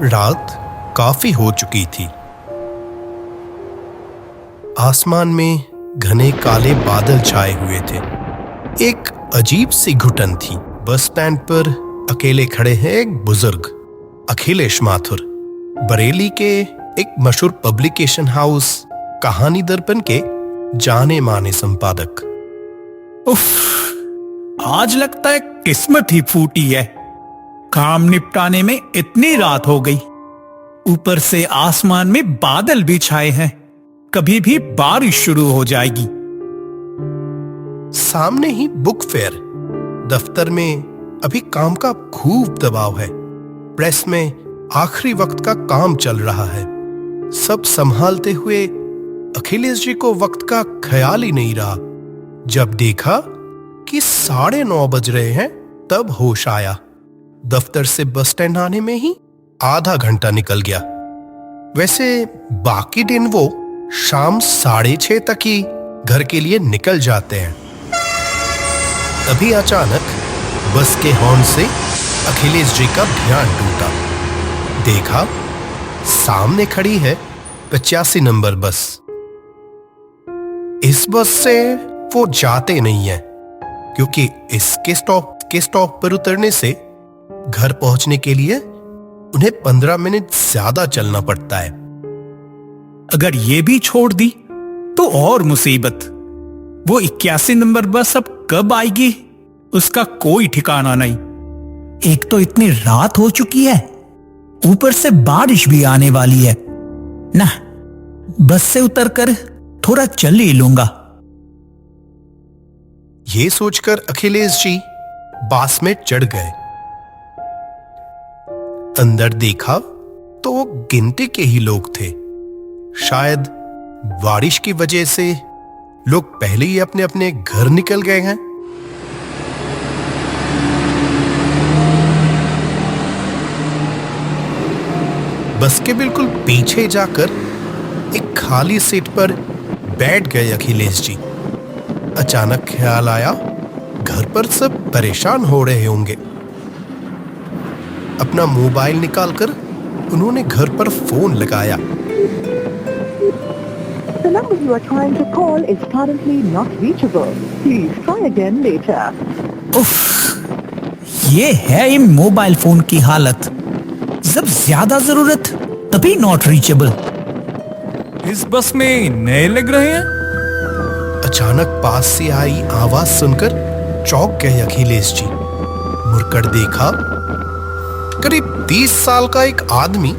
रात काफी हो चुकी थी। आसमान में घने काले बादल छाए हुए थे। एक अजीब सी घुटन थी। बस स्टैंड पर अकेले खड़े हैं एक बुजुर्ग, अखिलेश माथुर, बरेली के एक मशहूर पब्लिकेशन हाउस कहानी दर्पण के जाने माने संपादक। उफ, आज लगता है किस्मत ही फूटी है। काम निपटाने में इतनी रात हो गई, ऊपर से आसमान में बादल भी छाए हैं। कभी भी बारिश शुरू हो जाएगी। सामने ही बुक फेयर। दफ्तर में अभी काम का खूब दबाव है। प्रेस में आखिरी वक्त का काम चल रहा है। सब संभालते हुए अखिलेश जी को वक्त का ख्याल ही नहीं रहा। जब देखा कि 9:30 बज रहे हैं, तब होश आया। दफ्तर से बस स्टैंड आने में ही आधा घंटा निकल गया। वैसे बाकी दिन वो शाम 6:30 तक ही घर के लिए निकल जाते हैं। तभी अचानक बस के हॉर्न से अखिलेश जी का ध्यान टूटा। देखा, सामने खड़ी है 85 नंबर बस। इस बस से वो जाते नहीं है, क्योंकि इसके स्टॉप पर उतरने से घर पहुंचने के लिए उन्हें 15 मिनट ज्यादा चलना पड़ता है। अगर ये भी छोड़ दी तो और मुसीबत। वो 81 नंबर बस अब कब आएगी, उसका कोई ठिकाना नहीं। एक तो इतनी रात हो चुकी है, ऊपर से बारिश भी आने वाली है ना। बस से उतरकर थोड़ा चल ही लूंगा। ये सोचकर अखिलेश जी बास में चढ़ गए। अंदर देखा तो वो गिनती के ही लोग थे। शायद बारिश की वजह से लोग पहले ही अपने अपने घर निकल गए हैं। बस के बिल्कुल पीछे जाकर एक खाली सीट पर बैठ गए अखिलेश जी। अचानक ख्याल आया, घर पर सब परेशान हो रहे होंगे। अपना मोबाइल निकालकर उन्होंने घर पर फोन लगाया। The number you are trying to call is currently not reachable. Please try again later. उफ, ये है इन मोबाइल फोन की हालत। जब ज्यादा जरूरत तभी नॉट रीचेबल। इस बस में नए लग रहे हैं। अचानक पास से आई आवाज सुनकर चौंक गए अखिलेश जी। मुड़कर देखा, करीब 30 साल का एक आदमी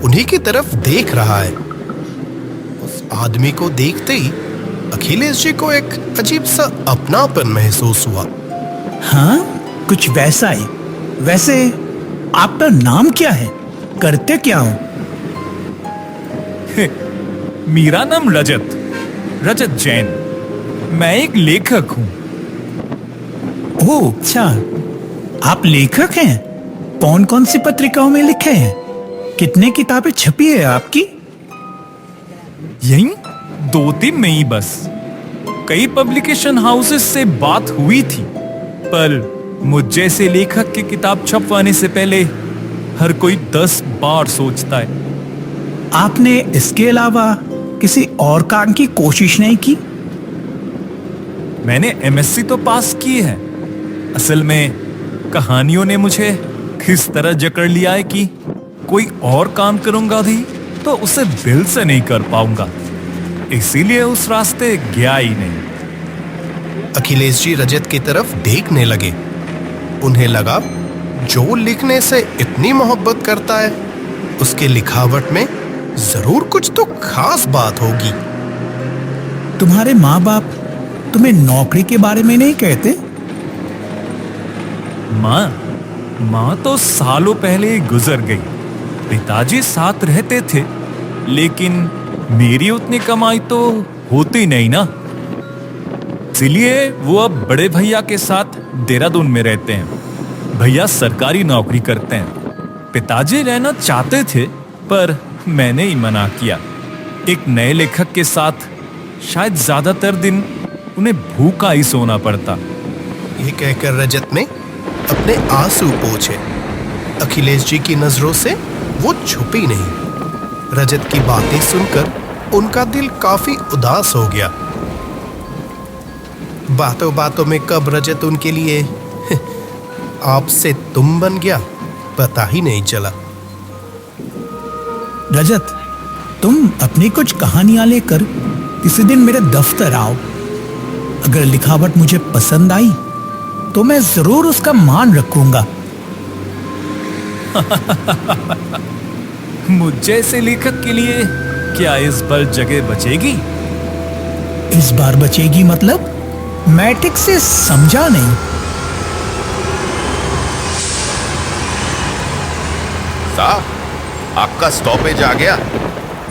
उन्हीं की तरफ देख रहा है। उस आदमी को देखते ही अखिलेश जी को एक अजीब सा अपनापन महसूस हुआ। हाँ, कुछ वैसा ही। वैसे आपका नाम क्या है, करते क्या हो? मेरा नाम रजत जैन। मैं एक लेखक हूं। ओह अच्छा, आप लेखक हैं? कौन कौन सी पत्रिकाओं में लिखे हैं? कितने किताबें छपी है आपकी? यही 2-3 में ही बस। कई पब्लिकेशन हाउसेस से बात हुई थी, पर मुझ जैसे लेखक की किताब छपवाने से पहले हर कोई 10 बार सोचता है। आपने इसके अलावा किसी और काम की कोशिश नहीं की? मैंने एमएससी तो पास की है। असल में कहानियों ने मुझे किस तरह जकड़ लिया है कि कोई और काम करूंगा भी तो उसे दिल से नहीं कर पाऊंगा। इसीलिए उस रास्ते गया ही नहीं। अखिलेश जी रजत की तरफ देखने लगे। उन्हें लगा, जो लिखने से इतनी मोहब्बत करता है, उसके लिखावट में जरूर कुछ तो खास बात होगी। तुम्हारे माँ बाप तुम्हें नौकरी के बारे में नहीं कहते? माँ तो सालों पहले ही गुजर गई। पिताजी साथ रहते थे, लेकिन मेरी उतनी कमाई तो होती नहीं ना। इसलिए वो अब बड़े भैया के साथ देहरादून में रहते हैं। भैया सरकारी नौकरी करते हैं। पिताजी रहना चाहते थे, पर मैंने ही मना किया। एक नए लेखक के साथ शायद ज्यादातर दिन उन्हें भूखा ही सोना पड़ता। ये कहकर रजत ने अपने आंसू पोंछे। अखिलेश जी की नजरों से वो छुपी नहीं। रजत की बातें सुनकर उनका दिल काफी उदास हो गया। बातों बातों में कब रजत उनके लिए आपसे तुम बन गया, पता ही नहीं चला। रजत, तुम अपनी कुछ कहानियां लेकर किसी दिन मेरे दफ्तर आओ। अगर लिखावट मुझे पसंद आई तो मैं जरूर उसका मान रखूंगा। मुझ जैसे लेखक के लिए क्या इस बार जगह बचेगी? इस बार बचेगी मतलब? मैं ठीक से समझा नहीं। साहब, आपका स्टॉपेज आ गया,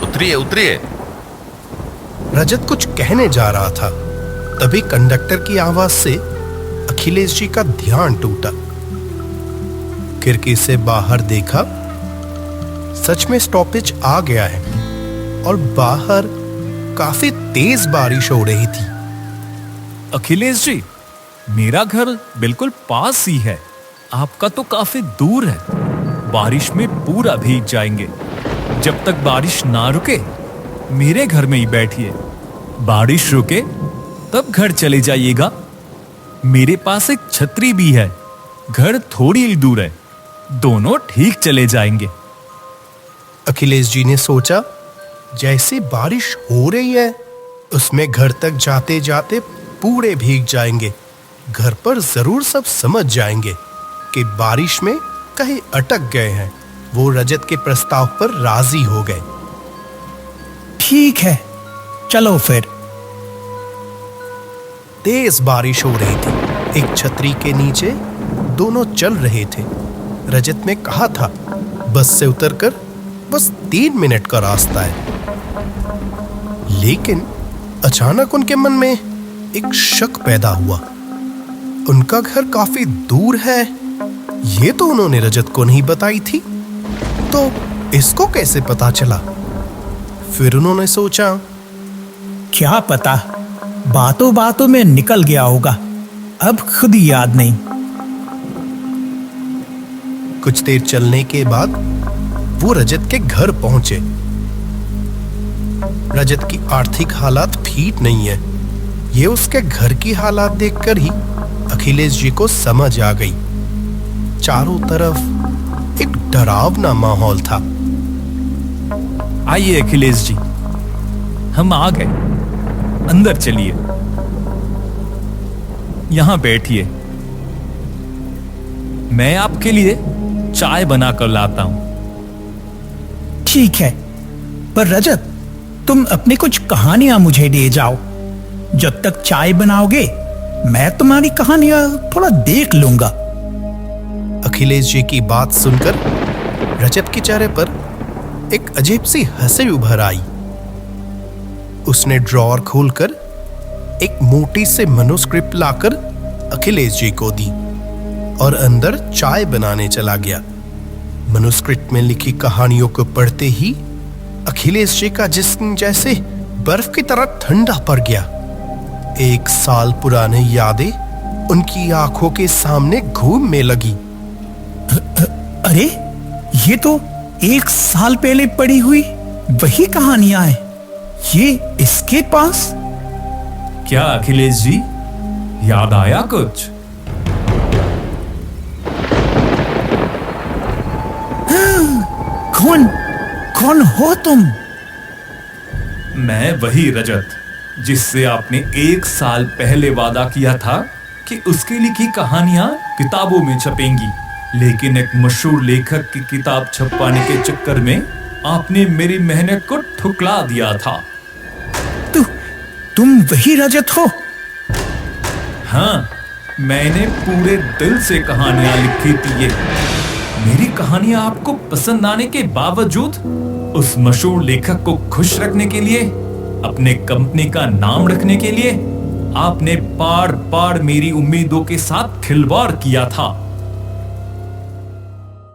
उतरिए उतरिए। रजत कुछ कहने जा रहा था, तभी कंडक्टर की आवाज से अखिलेश जी का ध्यान टूटा। खिड़की से बाहर देखा, सच में स्टॉपेज आ गया है और बाहर काफी तेज बारिश हो रही थी। अखिलेश जी, मेरा घर बिल्कुल पास ही है, आपका तो काफी दूर है। बारिश में पूरा भीग जाएंगे। जब तक बारिश ना रुके मेरे घर में ही बैठिए। बारिश रुके तब घर चले जाइएगा। मेरे पास एक छतरी भी है, घर थोड़ी ही दूर है, दोनों ठीक चले जाएंगे। अखिलेश जी ने सोचा, जैसे बारिश हो रही है उसमें घर तक जाते जाते पूरे भीग जाएंगे। घर पर जरूर सब समझ जाएंगे कि बारिश में कहीं अटक गए हैं। वो रजत के प्रस्ताव पर राजी हो गए। ठीक है, चलो फिर। तेज बारिश हो रही थी। एक छतरी के नीचे दोनों चल रहे थे। रजत ने कहा था, बस से उतरकर बस 3 मिनट का रास्ता है। लेकिन अचानक उनके मन में एक शक पैदा हुआ। उनका घर काफी दूर है, ये तो उन्होंने रजत को नहीं बताई थी, तो इसको कैसे पता चला? फिर उन्होंने सोचा, क्या पता, बातों बातों में निकल गया होगा, अब खुद ही याद नहीं। कुछ देर चलने के बाद वो रजत के घर पहुंचे। रजत की आर्थिक हालात ठीक नहीं है, ये उसके घर की हालात देखकर ही अखिलेश जी को समझ आ गई। चारों तरफ एक डरावना माहौल था। आइए अखिलेश जी, हम आ गए, अंदर चलिए, यहां बैठिए, मैं आपके लिए चाय बनाकर लाता हूं। ठीक है, पर रजत, तुम अपनी कुछ कहानियां मुझे दे जाओ। जब तक चाय बनाओगे मैं तुम्हारी कहानियां थोड़ा देख लूंगा। अखिलेश जी की बात सुनकर रजत के चेहरे पर एक अजीब सी हंसी उभर आई। उसने ड्रॉअर खोलकर एक मोटी से मनुस्क्रिप्ट लाकर अखिलेश जी को दी और अंदर चाय बनाने चला गया। मनुस्क्रिप्ट में लिखी कहानियों को पढ़ते ही अखिलेश जी का जिस्म जैसे बर्फ की तरह ठंडा पड़ गया। 1 साल पुरानी यादें उनकी आंखों के सामने घूमने लगी। अरे, ये तो 1 साल पहले पढ़ी हुई वही कहानियां हैं। ये इसके पास? क्या अखिलेश जी, याद आया कुछ? कौन हो तुम? मैं वही रजत जिससे आपने 1 साल पहले वादा किया था कि उसकी लिखी कहानियां किताबों में छपेंगी, लेकिन एक मशहूर लेखक की किताब छपवाने के चक्कर में आपने मेरी मेहनत को ठुकरा दिया था। तुम वही रजत हो? हाँ, मैंने पूरे दिल से कहानियां लिखी थी। ये मेरी कहानियां आपको पसंद आने के बावजूद उस मशहूर लेखक को खुश रखने के लिए, अपने कंपनी का नाम रखने के लिए आपने बार बार मेरी उम्मीदों के साथ खिलवाड़ किया था।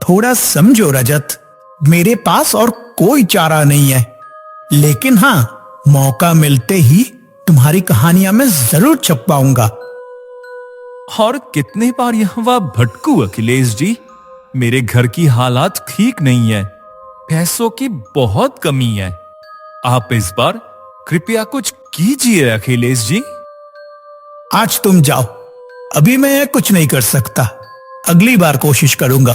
थोड़ा समझो रजत, मेरे पास और कोई चारा नहीं है, लेकिन हाँ, मौका मिलते ही तुम्हारी कहानियां मैं जरूर छपवाऊंगा। और कितने बार यहाँ भटकू अखिलेश जी, मेरे घर की हालात ठीक नहीं है, पैसों की बहुत कमी है। आप इस बार कृपया कुछ कीजिए अखिलेश जी। आज तुम जाओ, अभी मैं कुछ नहीं कर सकता, अगली बार कोशिश करूंगा।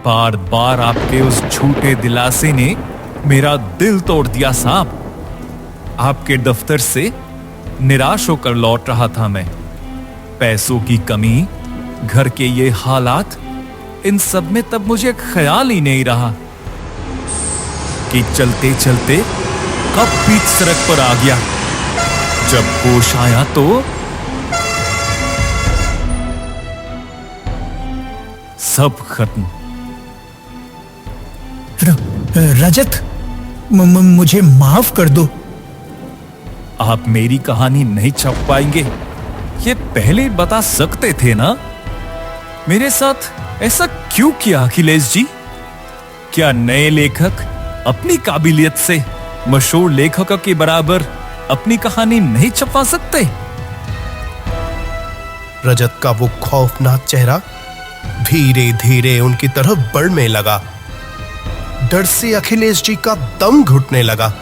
बार बार आपके उस झूठे दिलासे ने मेरा दिल तोड़ दिया साहब। आपके दफ्तर से निराश होकर लौट रहा था मैं। पैसों की कमी, घर के ये हालात, इन सब में तब मुझे ख्याल ही नहीं रहा कि चलते चलते कब बीच सड़क पर आ गया। जब होश आया तो सब खत्म। रजत, मुझे माफ कर दो। आप मेरी कहानी नहीं छप पाएंगे, ये पहले बता सकते थे ना। मेरे साथ ऐसा क्यों किया अखिलेश जी? क्या नए लेखक अपनी काबिलियत से मशहूर लेखकों के बराबर अपनी कहानी नहीं छपवा सकते? रजत का वो खौफनाक चेहरा धीरे धीरे उनकी तरफ बढ़ने लगा। डर से अखिलेश जी का दम घुटने लगा।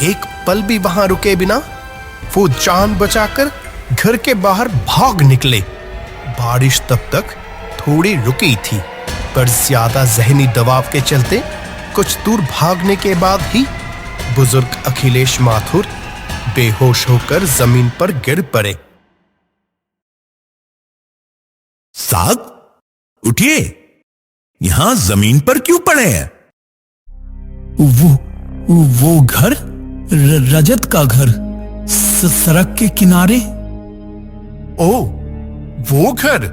एक पल भी वहां रुके बिना वो जान बचाकर घर के बाहर भाग निकले। बारिश तब तक थोड़ी रुकी थी, पर ज्यादा जहनी दबाव के चलते कुछ दूर भागने के बाद ही बुजुर्ग अखिलेश माथुर बेहोश होकर जमीन पर गिर पड़े। साहब उठिए, यहां जमीन पर क्यों पड़े हैं? वो घर, रजत का घर, सड़क के किनारे। ओ, वो घर?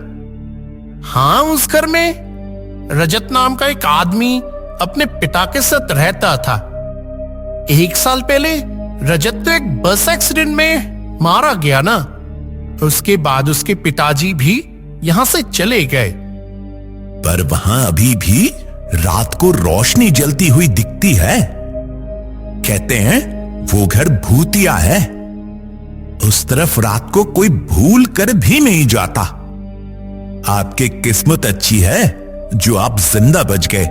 हाँ, उस घर में रजत नाम का एक आदमी अपने पिता के साथ रहता था। 1 साल पहले रजत तो एक बस एक्सीडेंट में मारा गया ना। उसके बाद उसके पिताजी भी यहां से चले गए। पर वहां अभी भी रात को रोशनी जलती हुई दिखती है। कहते हैं वो घर भूतिया है, उस तरफ रात को कोई भूल कर भी नहीं जाता। आपकी किस्मत अच्छी है जो आप जिंदा बच गए।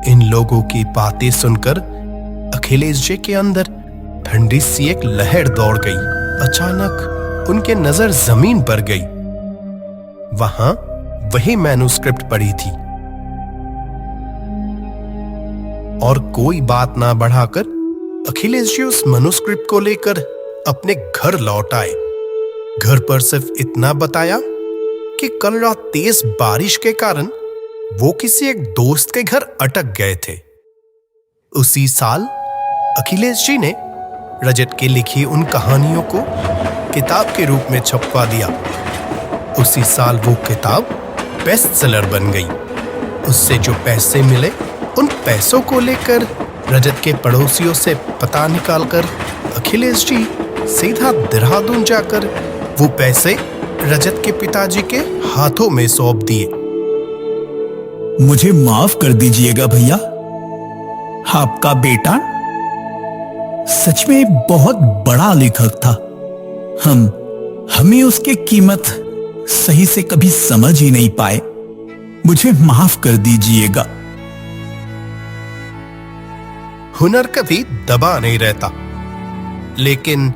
इन लोगों की बातें सुनकर अखिलेश जी के अंदर ठंडी सी एक लहर दौड़ गई। अचानक उनके नजर जमीन पर गई। वहां वही मैन्युस्क्रिप्ट पड़ी थी और कोई बात ना बढ़ाकर अखिलेश जी उस मैन्युस्क्रिप्ट को लेकर अपने घर लौट आए। घर पर सिर्फ इतना बताया कि कल रात तेज बारिश के कारण वो किसी एक दोस्त के घर अटक गए थे। उसी साल अखिलेश जी ने रजत की लिखी उन कहानियों को किताब के रूप में छपवा दिया। उसी साल वो किताब बेस्ट सेलर बन गई। उससे जो पैसे मिले, उन पैसों को लेकर रजत के पड़ोसियों से पता निकालकर अखिलेश जी सीधा देहरादून जाकर वो पैसे रजत के पिताजी के हाथों में सौंप दिए। मुझे माफ कर दीजिएगा भैया, आपका बेटा सच में बहुत बड़ा लेखक था। हमें उसकी कीमत सही से कभी समझ ही नहीं पाए। मुझे माफ कर दीजिएगा। हुनर कभी दबा नहीं रहता, लेकिन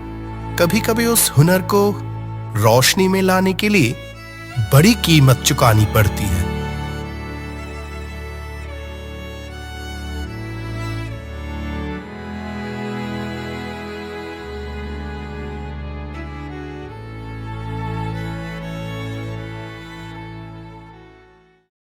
कभी कभी उस हुनर को रोशनी में लाने के लिए बड़ी कीमत चुकानी पड़ती है।